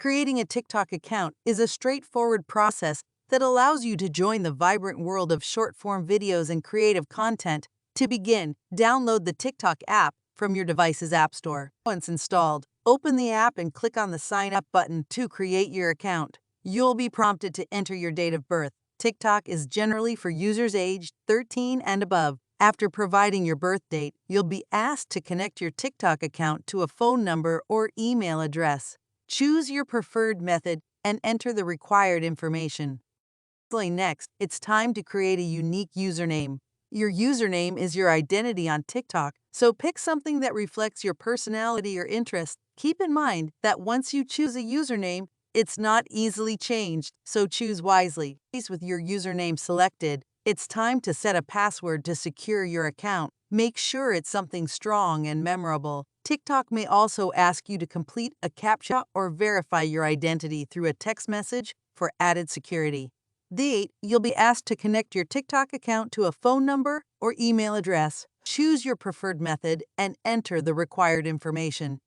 Creating a TikTok account is a straightforward process that allows you to join the vibrant world of short-form videos and creative content. To begin, download the TikTok app from your device's app store. Once installed, open the app and click on the Sign Up button to create your account. You'll be prompted to enter your date of birth. TikTok is generally for users aged 13 and above. After providing your birth date, you'll be asked to connect your TikTok account to a phone number or email address. Choose your preferred method and enter the required information. Next, it's time to create a unique username. Your username is your identity on TikTok, so pick something that reflects your personality or interests. Keep in mind that once you choose a username, it's not easily changed, so choose wisely. With your username selected, it's time to set a password to secure your account. Make sure it's something strong and memorable. TikTok may also ask you to complete a CAPTCHA or verify your identity through a text message for added security. You'll be asked to connect your TikTok account to a phone number or email address. Choose your preferred method and enter the required information.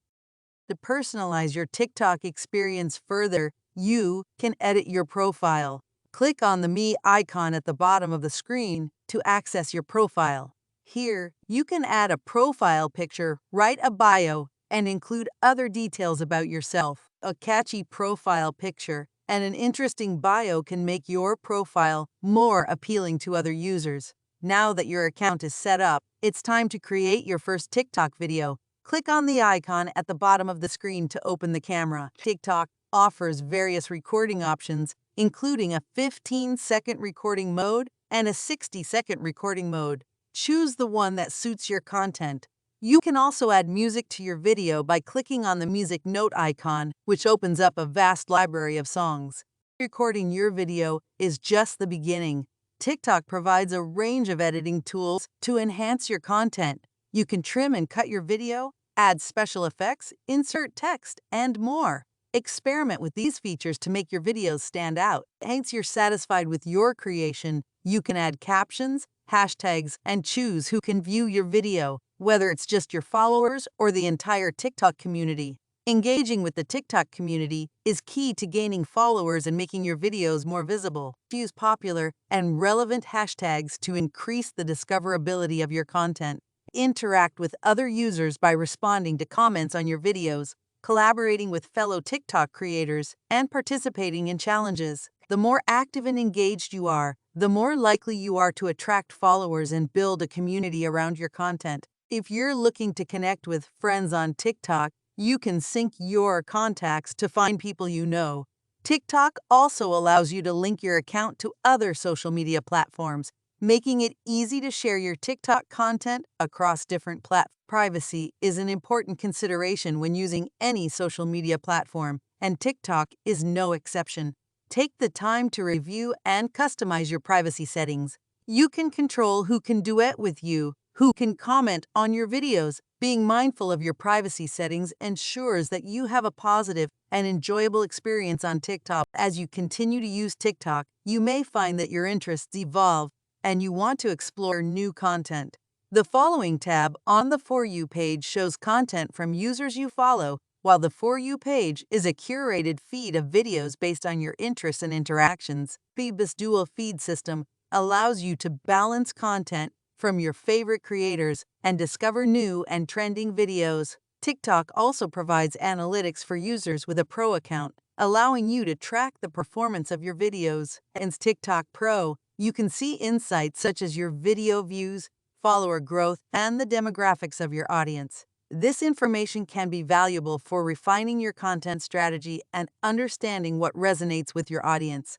To personalize your TikTok experience further, you can edit your profile. Click on the Me icon at the bottom of the screen to access your profile. Here, you can add a profile picture, write a bio, and include other details about yourself. A catchy profile picture and an interesting bio can make your profile more appealing to other users. Now that your account is set up, it's time to create your first TikTok video. Click on the icon at the bottom of the screen to open the camera. TikTok offers various recording options, including a 15-second recording mode and a 60-second recording mode. Choose the one that suits your content. You can also add music to your video by clicking on the music note icon, which opens up a vast library of songs. Recording your video is just the beginning. TikTok provides a range of editing tools to enhance your content. You can trim and cut your video, add special effects, insert text, and more. Experiment with these features to make your videos stand out. Once you're satisfied with your creation, you can add captions, hashtags, and choose who can view your video, whether it's just your followers or the entire TikTok community. Engaging with the TikTok community is key to gaining followers and making your videos more visible. Use popular and relevant hashtags to increase the discoverability of your content. Interact with other users by responding to comments on your videos, collaborating with fellow TikTok creators, and participating in challenges. The more active and engaged you are, the more likely you are to attract followers and build a community around your content. If you're looking to connect with friends on TikTok, you can sync your contacts to find people you know. TikTok also allows you to link your account to other social media platforms, making it easy to share your TikTok content across different platforms. Privacy is an important consideration when using any social media platform, and TikTok is no exception. Take the time to review and customize your privacy settings. You can control who can duet with you, who can comment on your videos. Being mindful of your privacy settings ensures that you have a positive and enjoyable experience on TikTok. As you continue to use TikTok, you may find that your interests evolve and you want to explore new content. The following tab on the For You page shows content from users you follow, while the For You page is a curated feed of videos based on your interests and interactions. This dual feed system allows you to balance content from your favorite creators and discover new and trending videos. TikTok also provides analytics for users with a Pro account, allowing you to track the performance of your videos. In TikTok Pro, you can see insights such as your video views, follower growth, and the demographics of your audience. This information can be valuable for refining your content strategy and understanding what resonates with your audience.